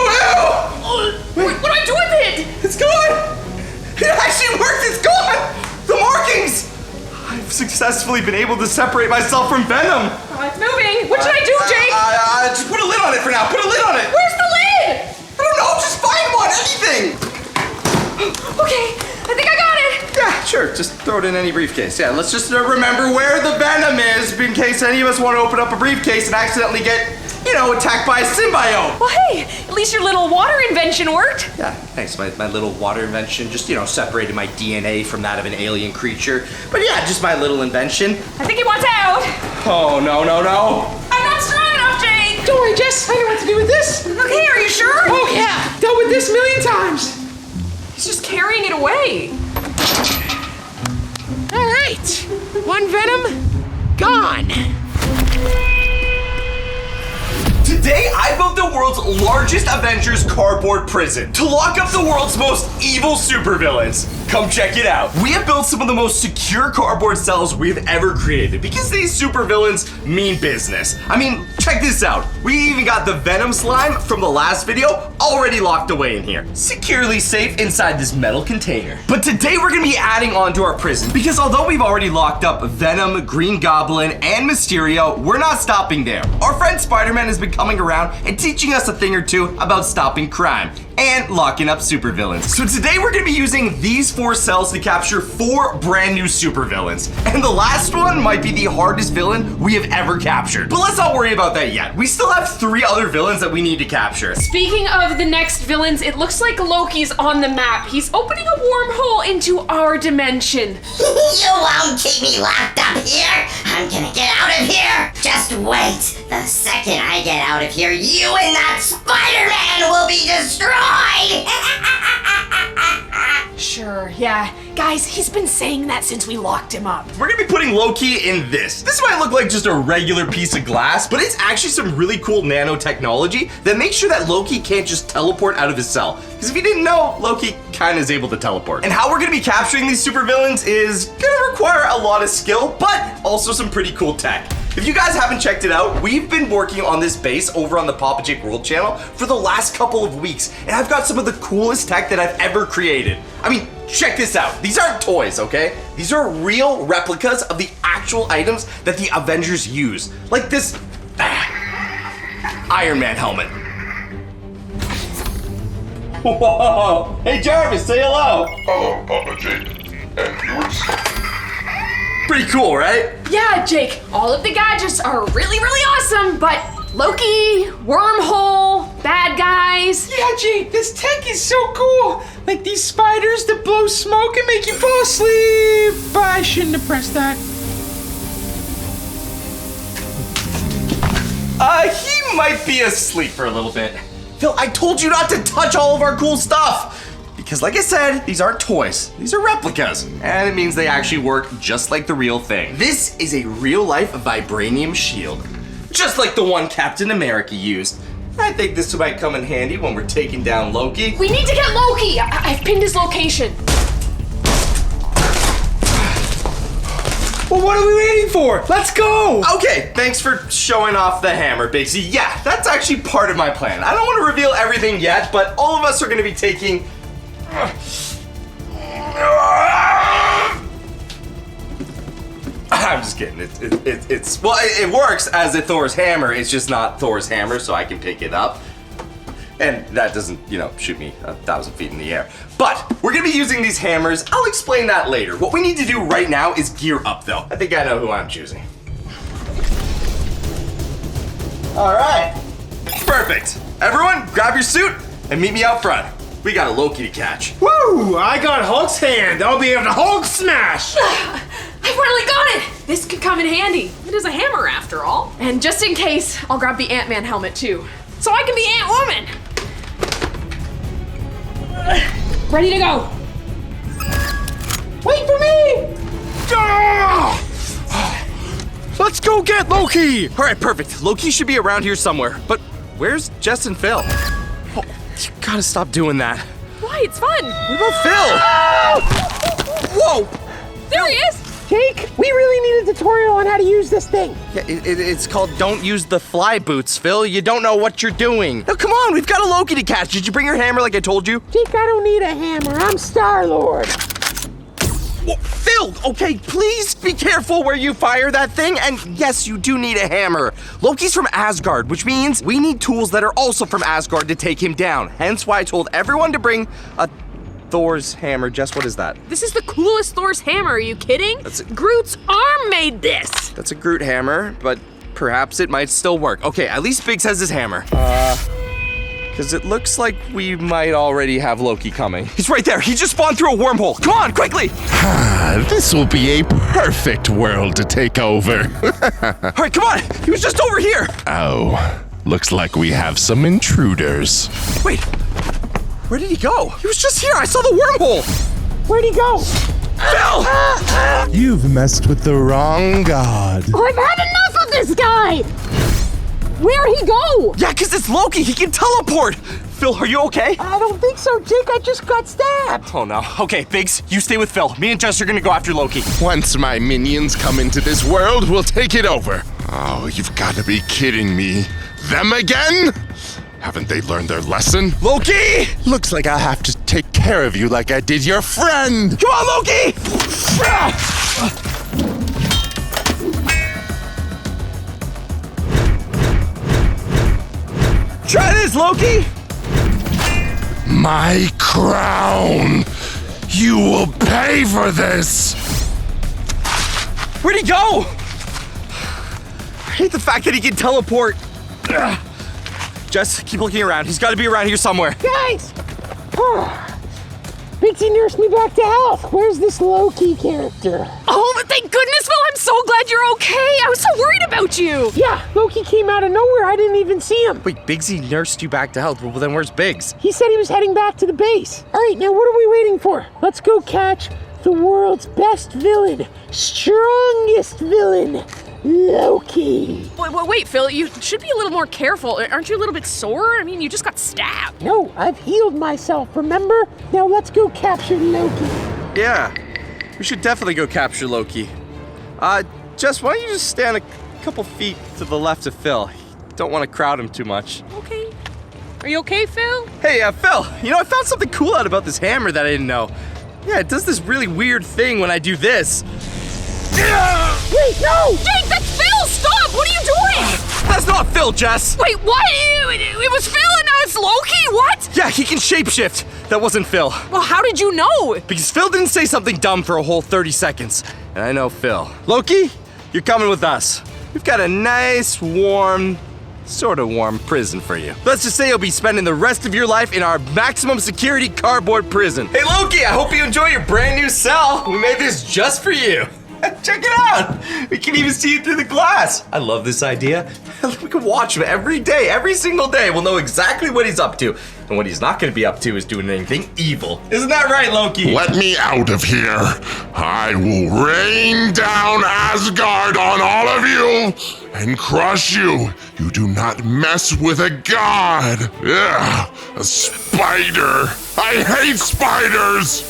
What do I do with it? It's gone. It actually worked. It's gone. The markings. I've successfully successfully been able to separate myself from Venom. It's moving. What should I do, Jake? Just put a lid on it for now. Put a lid on it. Where's the lid? I don't know. Just find one. Anything. Okay, I think I got it. Yeah, sure. Just throw it in any briefcase. Yeah, let's just remember where the Venom is in case any of us want to open up a briefcase and accidentally get, attacked by a symbiote. Well, hey, at least your little water invention worked. Yeah, thanks. My little water invention just, separated my DNA from that of an alien creature. But yeah, just my little invention. I think he wants out. Oh, no. I'm not strong enough, Jake. Don't worry, Jess. I know what to do with this. Okay, are you sure? Oh, yeah. Dealt with this a million times. He's just carrying it away. All right. One Venom, gone. Today, I built the world's largest Avengers cardboard prison to lock up the world's most evil supervillains. Come check it out. We have built some of the most secure cardboard cells we've ever created because these supervillains mean business. I mean, check this out. We even got the Venom slime from the last video already locked away in here, securely safe inside this metal container. But today we're gonna be adding on to our prison because although we've already locked up Venom, Green Goblin, and Mysterio, we're not stopping there. Our friend Spider-Man has been coming around and teaching us a thing or two about stopping crime and locking up supervillains. So today we're gonna be using these 4 cells to capture 4 brand new supervillains. And the last one might be the hardest villain we have ever captured. But let's not worry about that yet. We still have 3 other villains that we need to capture. Speaking of the next villains, it looks like Loki's on the map. He's opening a wormhole into our dimension. You won't keep me locked up here. I'm gonna get out of here. Just wait. The second I get out of here, you and that Spider-Man will be destroyed. Sure, yeah. Guys, he's been saying that since we locked him up. We're gonna be putting Loki in this. This might look like just a regular piece of glass, but it's actually some really cool nanotechnology that makes sure that Loki can't just teleport out of his cell. Because if you didn't know, Loki kind of is able to teleport. And how we're gonna be capturing these supervillains is gonna require a lot of skill, but also some pretty cool tech. If you guys haven't checked it out, we've been working on this base over on the Papa Jake World channel for the last couple of weeks, and I've got some of the coolest tech that I've ever created. I mean, check this out. These aren't toys, okay? These are real replicas of the actual items that the Avengers use. Like this Iron Man helmet. Whoa! Hey Jarvis, say hello! Hello, Papa Jake. And yours? Pretty cool, right? Yeah, Jake, all of the gadgets are really, really awesome, but Loki, wormhole, bad guys. Yeah, Jake, this tech is so cool. Like these spiders that blow smoke and make you fall asleep. I shouldn't have pressed that. He might be asleep for a little bit. Phil, I told you not to touch all of our cool stuff. Because like I said, these aren't toys, these are replicas. And it means they actually work just like the real thing. This is a real-life vibranium shield, just like the one Captain America used. I think this might come in handy when we're taking down Loki. We need to get Loki. I've pinned his location. Well, what are we waiting for? Let's go! Okay, thanks for showing off the hammer, Bigsy. Yeah, that's actually part of my plan. I don't want to reveal everything yet, but all of us are gonna be taking I'm just kidding. It works as a Thor's hammer. It's just not Thor's hammer, so I can pick it up. And that doesn't, shoot me 1,000 feet in the air. But we're gonna be using these hammers. I'll explain that later. What we need to do right now is gear up, though. I think I know who I'm choosing. All right. Perfect. Everyone, grab your suit and meet me out front. We got a Loki to catch. Woo! I got Hulk's hand. I'll be able to Hulk smash. I finally got it. This could come in handy. It is a hammer after all. And just in case, I'll grab the Ant-Man helmet too. So I can be Ant-Woman. Ready to go. Wait for me! Let's go get Loki. All right, perfect. Loki should be around here somewhere. But where's Jess and Phil? Oh, you gotta stop doing that. Why? It's fun. What about Phil? Whoa! There he is. Jake, we really need a tutorial on how to use this thing. Yeah, it's called Don't Use the Fly Boots, Phil. You don't know what you're doing. Now, come on, we've got a Loki to catch. Did you bring your hammer like I told you? Jake, I don't need a hammer. I'm Star-Lord. Whoa, Phil, okay, please be careful where you fire that thing. And yes, you do need a hammer. Loki's from Asgard, which means we need tools that are also from Asgard to take him down. Hence why I told everyone to bring a Thor's hammer. Jess, what is that? This is the coolest Thor's hammer. Are you kidding? Groot's arm made this. That's a Groot hammer, but perhaps it might still work. Okay, at least Biggs has his hammer. Because it looks like we might already have Loki coming. He's right there. He just spawned through a wormhole. Come on, quickly. This will be a perfect world to take over. All right, come on. He was just over here. Oh, looks like we have some intruders. Wait, where did he go? He was just here. I saw the wormhole. Where'd he go? Phil! You've messed with the wrong god. I've had enough of this guy. Where'd he go? Yeah, because it's Loki. He can teleport. Phil, are you okay? I don't think so, Jake. I just got stabbed. Oh, no. Okay, Biggs, you stay with Phil. Me and Jess are going to go after Loki. Once my minions come into this world, we'll take it over. Oh, you've got to be kidding me. Them again? Haven't they learned their lesson? Loki! Looks like I'll have to take care of you like I did your friend. Come on, Loki! Try this, Loki! My crown! You will pay for this! Where'd he go? I hate the fact that he can teleport. Ugh. Jess, keep looking around. He's got to be around here somewhere. Guys! Biggsy nursed me back to health. Where's this Loki character? Oh, thank goodness, Phil. I'm so glad you're okay. I was so worried about you. Yeah, Loki came out of nowhere. I didn't even see him. Wait, Biggsy nursed you back to health. Well, then where's Biggs? He said he was heading back to the base. All right, now what are we waiting for? Let's go catch the world's best villain, strongest villain, Loki. Wait, Phil, you should be a little more careful. Aren't you a little bit sore? I mean, you just got stabbed. No, I've healed myself, remember? Now let's go capture Loki. Yeah, we should definitely go capture Loki. Jess, why don't you just stand a couple feet to the left of Phil? Don't want to crowd him too much. Okay. Are you okay, Phil? Hey, Phil, you know, I found something cool out about this hammer that I didn't know. Yeah, it does this really weird thing when I do this. Wait, no! Jake, that's Phil! Stop! What are you doing? That's not Phil, Jess! Wait, what? It was Phil and now it's Loki? What? Yeah, he can shapeshift. That wasn't Phil. Well, how did you know? Because Phil didn't say something dumb for a whole 30 seconds. And I know Phil. Loki, you're coming with us. We've got a nice, warm, sort of warm prison for you. Let's just say you'll be spending the rest of your life in our maximum security cardboard prison. Hey, Loki, I hope you enjoy your brand new cell. We made this just for you. Check it out! We can even see it through the glass. I love this idea. We can watch him every day, every single day. We'll know exactly what he's up to. And what he's not going to be up to is doing anything evil. Isn't that right, Loki? Let me out of here. I will rain down Asgard on all of you and crush you. You do not mess with a god. Ugh, a spider. I hate spiders.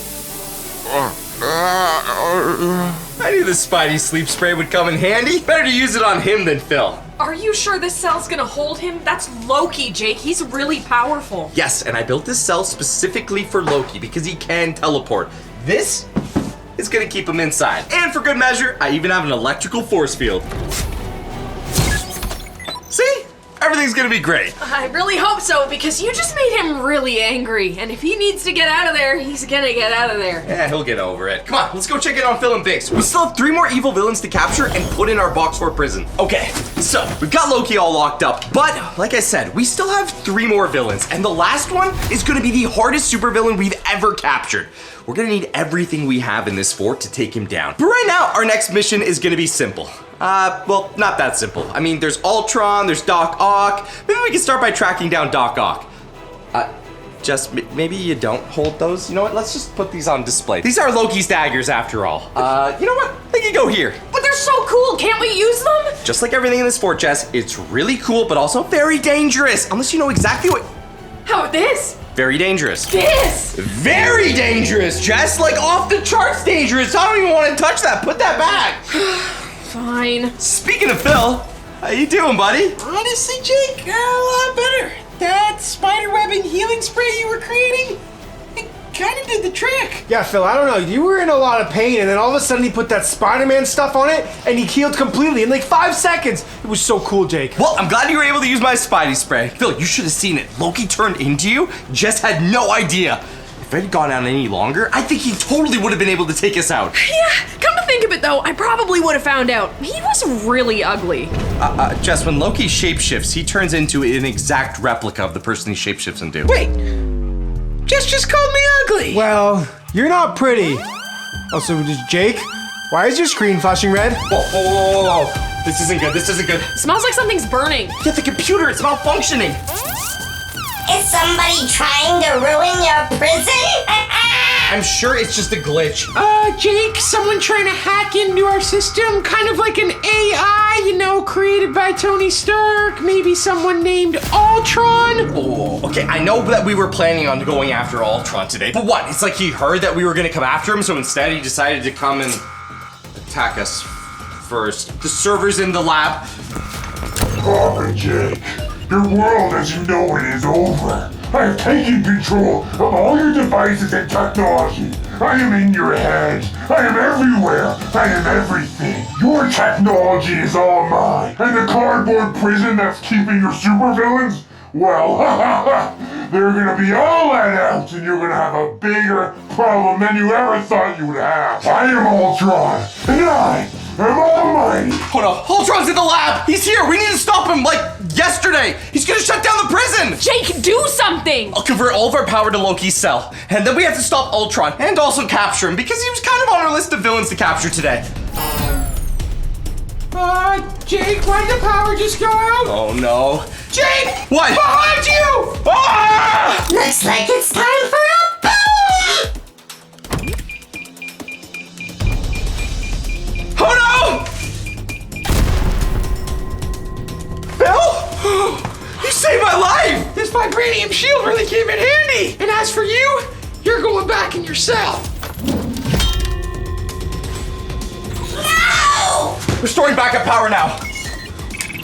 I knew the Spidey sleep spray would come in handy. Better to use it on him than Phil. Are you sure this cell's gonna hold him? That's Loki, Jake. He's really powerful. Yes, and I built this cell specifically for Loki because he can teleport. This is gonna keep him inside. And for good measure, I even have an electrical force field. See? Everything's gonna be great. I really hope so, because you just made him really angry. And if he needs to get out of there, he's gonna get out of there. Yeah, he'll get over it. Come on, let's go check in on Phil and Biggs. We still have 3 more evil villains to capture and put in our box fort prison. Okay, so we've got Loki all locked up, but like I said, we still have 3 more villains, and the last one is gonna be the hardest supervillain we've ever captured. We're gonna need everything we have in this fort to take him down. But right now, our next mission is gonna be simple. Well, not that simple. I mean, there's Ultron, there's Doc Ock. Maybe we can start by tracking down Doc Ock. Just maybe you don't hold those. You know what? Let's just put these on display. These are Loki's daggers after all. You know what? They can go here. But they're so cool. Can't we use them? Just like everything in this fort, Jess, it's really cool, but also very dangerous. Unless you know exactly what... How about this? Very dangerous. This! Very dangerous, Jess. Like off the charts dangerous. I don't even want to touch that. Put that back. Fine. Speaking of Phil, how you doing, buddy? Honestly, Jake, a lot better. That spider webbing healing spray you were creating, it kind of did the trick. Yeah, Phil, I don't know. You were in a lot of pain, and then all of a sudden he put that Spider-Man stuff on it, and he healed completely in like 5 seconds. It was so cool, Jake. Well, I'm glad you were able to use my Spidey spray. Phil, you should have seen it. Loki turned into you, Jess had no idea. If it had gone on any longer, I think he totally would have been able to take us out. Yeah, come to think of it though, I probably would have found out. He was really ugly. Jess, when Loki shapeshifts, he turns into an exact replica of the person he shapeshifts into. Wait, Jess just called me ugly. Well, you're not pretty. Also, just Jake, why is your screen flashing red? Whoa. This isn't good, this isn't good. It smells like something's burning. Get the computer, it's malfunctioning. Is somebody trying to ruin your prison? I'm sure it's just a glitch. Jake, someone trying to hack into our system, kind of like an AI, you know, created by Tony Stark, maybe someone named Ultron. Oh, okay, I know that we were planning on going after Ultron today, but what? It's like he heard that we were gonna come after him, so instead he decided to come and attack us first. The server's in the lab. Papa Jake, your world as you know it is over. I have taken control of all your devices and technology. I am in your head. I am everywhere. I am everything. Your technology is all mine. And the cardboard prison that's keeping your supervillains? Well, they're gonna be all let out and you're gonna have a bigger problem than you ever thought you would have. I am Ultron, and I am almighty. Hold on, Ultron's in the lab! He's here! We need to stop him like yesterday! He's gonna shut down the prison! Jake, do something! I'll convert all of our power to Loki's cell, and then we have to stop Ultron and also capture him because he was kind of on our list of villains to capture today. Jake, why did the power just go out? Oh no. Jake! What? Behind you! Ah! Looks like it's time for a boom! Oh no! Phil? You saved my life! This vibranium shield really came in handy. And as for you, you're going back in your cell. No! Restoring backup power now.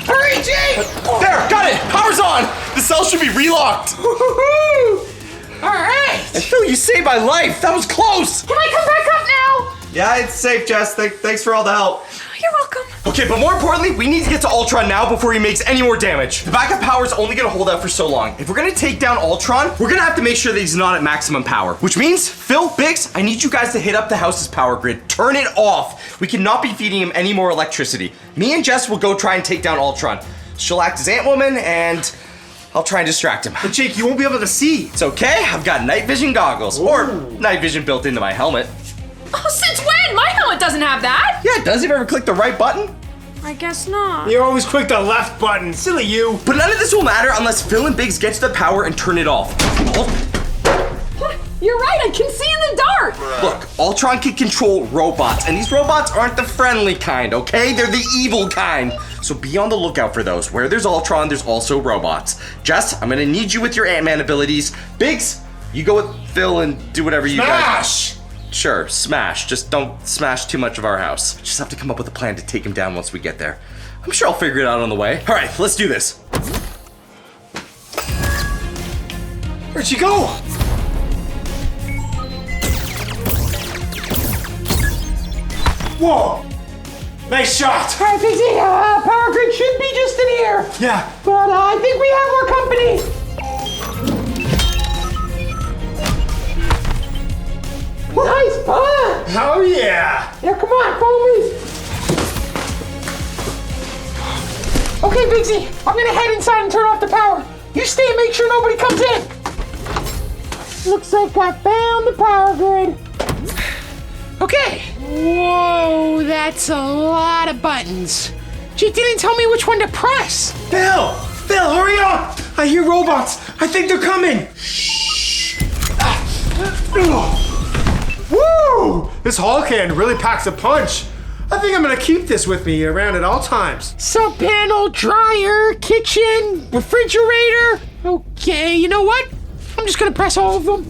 Hurry, Jake! There, got it! Power's on! The cell should be relocked! Woohoo! All right. And Phil, you saved my life! That was close! Can I come back up now? Yeah, it's safe, Jess. Thanks for all the help. You're welcome. Okay, but more importantly, we need to get to Ultron now before he makes any more damage. The backup power is only gonna hold out for so long. If we're gonna take down Ultron, we're gonna have to make sure that he's not at maximum power. Which means, Phil, Biggs, I need you guys to hit up the house's power grid. Turn it off. We cannot be feeding him any more electricity. Me and Jess will go try and take down Ultron. She'll act as Ant-Woman, and I'll try and distract him. But Jake, you won't be able to see. It's okay, I've got night vision goggles. Or night vision built into my helmet. Oh, since when? My helmet doesn't have that. Yeah, does it ever click the right button? I guess not. You always click the left button. Silly you. But none of this will matter unless Phil and Biggs get to the power and turn it off. You're right, I can see in the dark. Look, Ultron can control robots, and these robots aren't the friendly kind, okay? They're the evil kind. So be on the lookout for those. Where there's Ultron, there's also robots. Jess, I'm gonna need you with your Ant-Man abilities. Biggs, you go with Phil and do whatever you guys... Smash! Sure, smash. Just don't smash too much of our house. Just have to come up with a plan to take him down once we get there. I'm sure I'll figure it out on the way. All right, let's do this. Where'd she go? Whoa! Nice shot! All right, Pixie, power grid should be just in here. Yeah. But I think we have more company. Nice punch! Oh yeah! Yeah, come on, follow me. Okay, Bigsy, I'm gonna head inside and turn off the power. You stay and make sure nobody comes in. Looks like I found the power grid. Okay. Whoa, that's a lot of buttons. She didn't tell me which one to press. Phil, hurry up! I hear robots. I think they're coming. Woo! This Hulk hand really packs a punch. I think I'm gonna keep this with me around at all times. Sub panel, dryer, kitchen, refrigerator. Okay, you know what? I'm just gonna press all of them.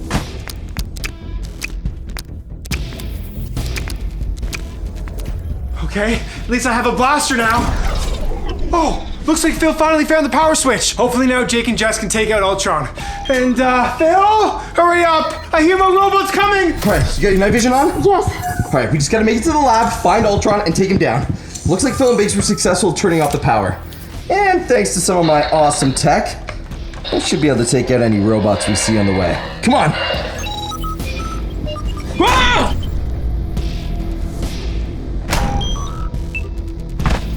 Okay, at least I have a blaster now. Oh, Looks like Phil finally found the power switch. Hopefully now Jake and Jess can take out Ultron. And, Phil, hurry up. I hear more robots coming. All right, you got your night vision on? Yes. All right, we just gotta make it to the lab, find Ultron, and take him down. Looks like Phil and Biggs were successful turning off the power. And thanks to some of my awesome tech, I should be able to take out any robots we see on the way. Come on. Ah!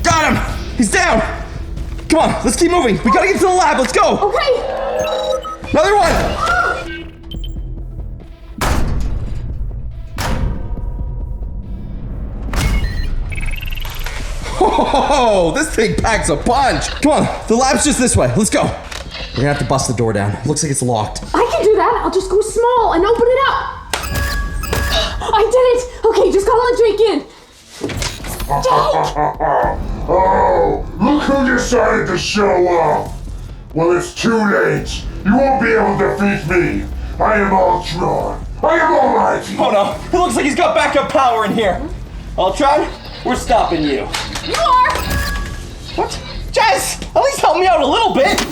Got him! He's down! Come on, let's keep moving. We gotta get to the lab, let's go! Okay. Another one! Oh, this thing packs a punch! Come on, the lab's just this way. Let's go. We're gonna have to bust the door down. Looks like it's locked. I can do that. I'll just go small and open it up. I did it. Okay, just gotta let Jake in. Oh, look who decided to show up! Well, it's too late. You won't be able to defeat me. I am Ultron. I am almighty. Oh no, it looks like he's got backup power in here. Ultron, we're stopping you. You are. What? Jess, at least help me out a little bit.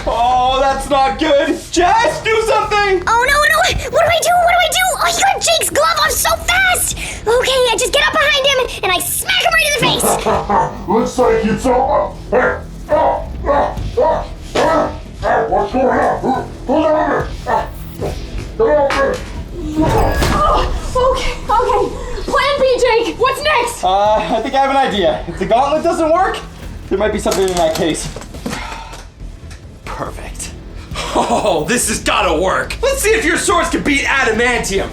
Oh, that's not good. Jess, do something. Oh no, what do I do? Oh, he got Jake's glove off so fast! Okay, I just get up behind him and I smack him right in the face! Looks like it's all. Hey! What's going on? Who's over there? Okay. Plan B, Jake. What's next? I think I have an idea. If the gauntlet doesn't work, there might be something in that case. Perfect. Oh, this has gotta work. Let's see if your swords can beat adamantium.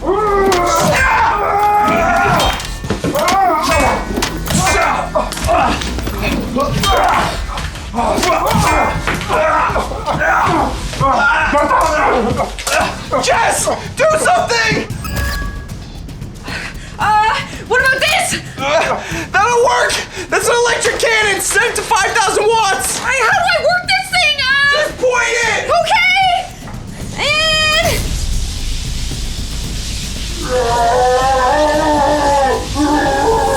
Jess, do something! What about this? That'll work! That's an electric cannon set to 5,000 watts! How do I work this thing? Just point it! Okay! And...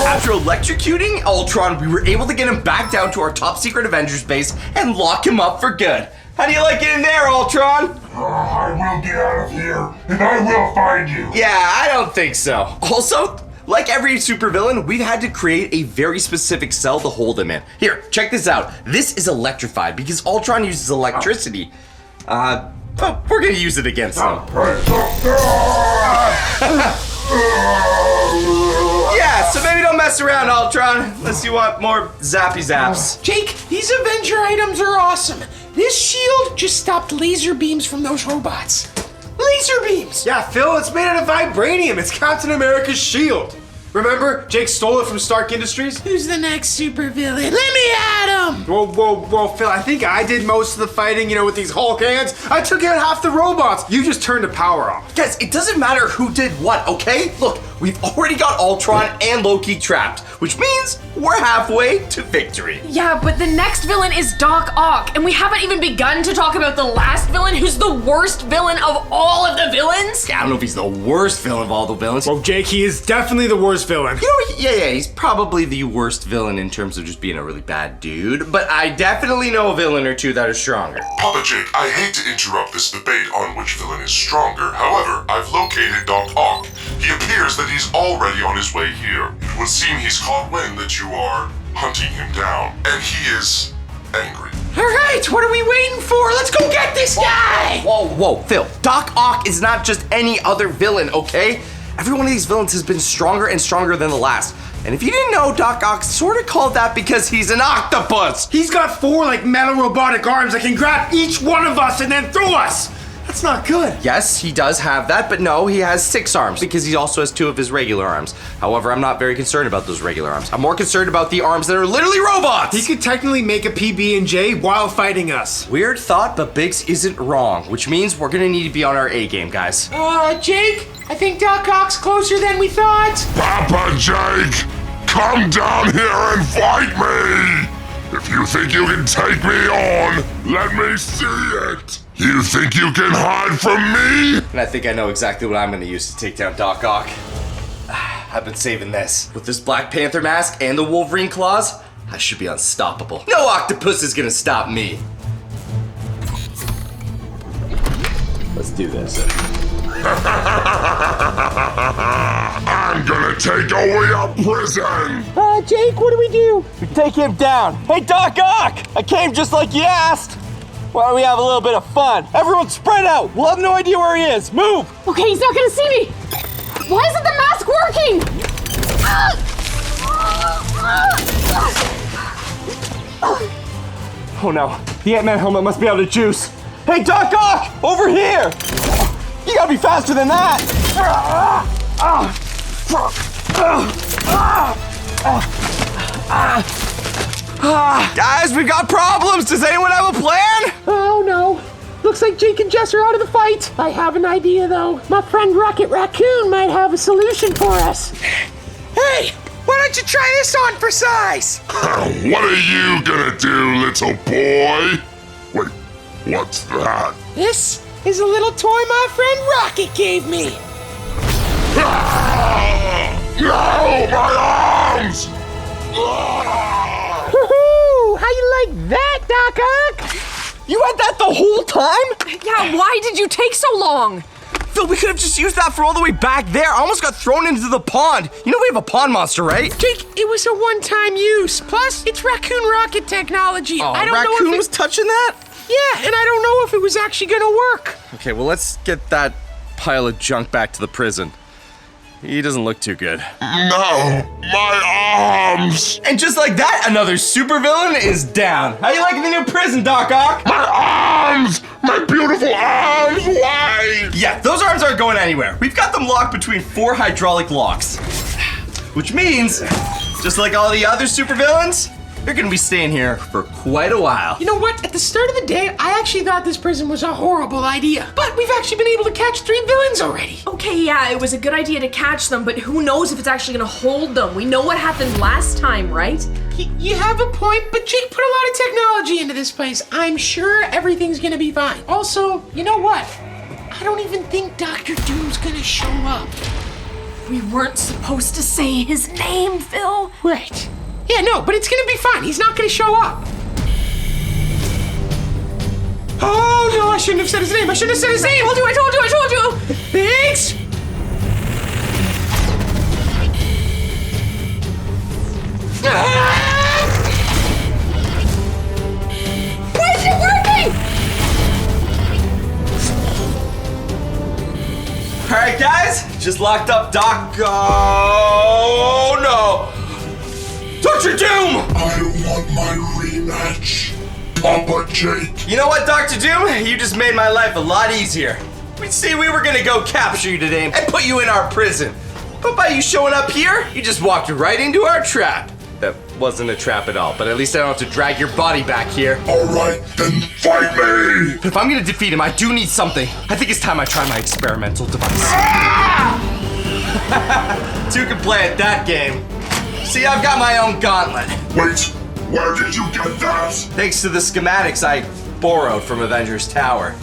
After electrocuting Ultron, we were able to get him back down to our top secret Avengers base and lock him up for good. How do you like it in there, Ultron? I will get out of here, and I will find you. Yeah, I don't think so. Also, like every supervillain, we've had to create a very specific cell to hold him in. Here, check this out. This is electrified because Ultron uses electricity. But we're gonna use it against him. Yeah, so maybe don't mess around, Ultron, unless you want more zappy zaps. Jake, these Avenger items are awesome. This shield just stopped laser beams from those robots. Laser beams! Yeah, Phil, it's made out of vibranium. It's Captain America's shield. Remember, Jake stole it from Stark Industries? Who's the next supervillain? Let me at him! Whoa, Phil, I think I did most of the fighting, with these Hulk hands. I took out half the robots. You just turned the power off. Guys, it doesn't matter who did what, okay? Look, we've already got Ultron and Loki trapped, which means we're halfway to victory. Yeah, but the next villain is Doc Ock, and we haven't even begun to talk about the last villain, who's the worst villain of all of the villains. Yeah, I don't know if he's the worst villain of all the villains. Well, Jake, he is definitely the worst villain. Yeah, he's probably the worst villain in terms of just being a really bad dude, but I definitely know a villain or two that are stronger. Papa Jake, I hate to interrupt this debate on which villain is stronger. However, I've located Doc Ock. He appears that he's already on his way here. It would seem he's caught wind that you are hunting him down, and he is angry. All right, what are we waiting for? Let's go get this guy! Whoa, Phil. Doc Ock is not just any other villain, okay? Every one of these villains has been stronger and stronger than the last. And if you didn't know, Doc Ock's sort of called that because he's an octopus. He's got 4 metal robotic arms that can grab each one of us and then throw us. That's not good. Yes, he does have that, but no, he has 6 arms because he also has 2 of his regular arms. However, I'm not very concerned about those regular arms. I'm more concerned about the arms that are literally robots. He could technically make a PB&J while fighting us. Weird thought, but Biggs isn't wrong, which means we're gonna need to be on our A game, guys. Jake, I think Doc Ock's closer than we thought. Papa Jake, come down here and fight me! If you think you can take me on, let me see it! You think you can hide from me? And I think I know exactly what I'm gonna use to take down Doc Ock. I've been saving this. With this Black Panther mask and the Wolverine claws, I should be unstoppable. No octopus is gonna stop me. Let's do this. I'm gonna take over your prison! Jake, what do we do? We take him down. Hey, Doc Ock! I came just like you asked. Why don't we have a little bit of fun? Everyone spread out. We'll have no idea where he is. Move! Okay, he's not gonna see me. Why isn't the mask working? Oh no, the Ant-Man helmet must be out of juice. Hey, Doc Ock! Over here! You gotta be faster than that! Guys, we got problems! Does anyone have a plan? Oh no. Looks like Jake and Jess are out of the fight. I have an idea though. My friend Rocket Raccoon might have a solution for us. Hey, why don't you try this on for size? What are you gonna do, little boy? Wait, what's that? This is a little toy my friend Rocket gave me. No, my arms! Woohoo! How you like that, Doc Ock? You had that the whole time? Yeah, why did you take so long? Phil, we could have just used that for all the way back there. I almost got thrown into the pond. You know we have a pond monster, right? Jake, it was a one-time use. Plus, it's Raccoon Rocket technology. I don't know Raccoon if was touching that? Yeah, and I don't know if it was actually gonna work. Okay, well, let's get that pile of junk back to the prison. He doesn't look too good. No, my arms! And just like that, another supervillain is down. How you liking the new prison, Doc Ock? My arms! My beautiful arms! Why? Yeah, those arms aren't going anywhere. We've got them locked between 4 hydraulic locks. Which means, just like all the other supervillains, they're gonna be staying here for quite a while. You know what? At the start of the day, I actually thought this prison was a horrible idea. But we've actually been able to catch 3 villains already. Okay, yeah, it was a good idea to catch them, but who knows if it's actually gonna hold them? We know what happened last time, right? You have a point, but Jake put a lot of technology into this place. I'm sure everything's gonna be fine. Also, you know what? I don't even think Dr. Doom's gonna show up. We weren't supposed to say his name, Phil. Right. Yeah, no, but it's gonna be fine. He's not gonna show up. Oh, no, I shouldn't have said his name. I shouldn't have said his name. I told you. Thanks. Why is it working? All right, guys, just locked up Doc. Oh, no. Dr. Doom! I want my rematch, Papa Jake. You know what, Dr. Doom? You just made my life a lot easier. We see we were gonna go capture you today and put you in our prison. But by you showing up here, you just walked right into our trap. That wasn't a trap at all, but at least I don't have to drag your body back here. All right, then fight me. If I'm gonna defeat him, I do need something. I think it's time I try my experimental device. Two can play at that game. See, I've got my own gauntlet. Wait, where did you get that? Thanks to the schematics I borrowed from Avengers Tower.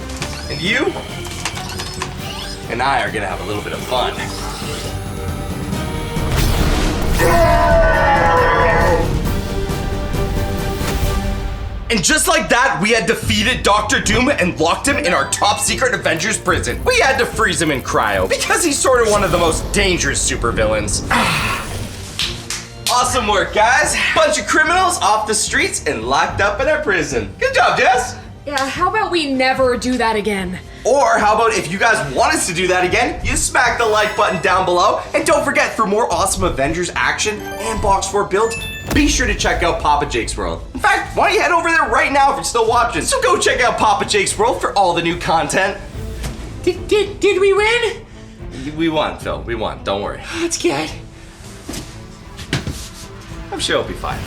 And you and I are gonna have a little bit of fun. And just like that, we had defeated Dr. Doom and locked him in our top secret Avengers prison. We had to freeze him in cryo because he's sort of one of the most dangerous supervillains. Awesome work, guys. Bunch of criminals off the streets and locked up in our prison. Good job, Jess. Yeah, how about we never do that again? Or how about if you guys want us to do that again, you smack the like button down below. And don't forget, for more awesome Avengers action and Box 4 builds, be sure to check out Papa Jake's World. In fact, why don't you head over there right now if you're still watching? So go check out Papa Jake's World for all the new content. Did we win? We won, Phil. We won. Don't worry. That's good. I'm sure it'll be fine.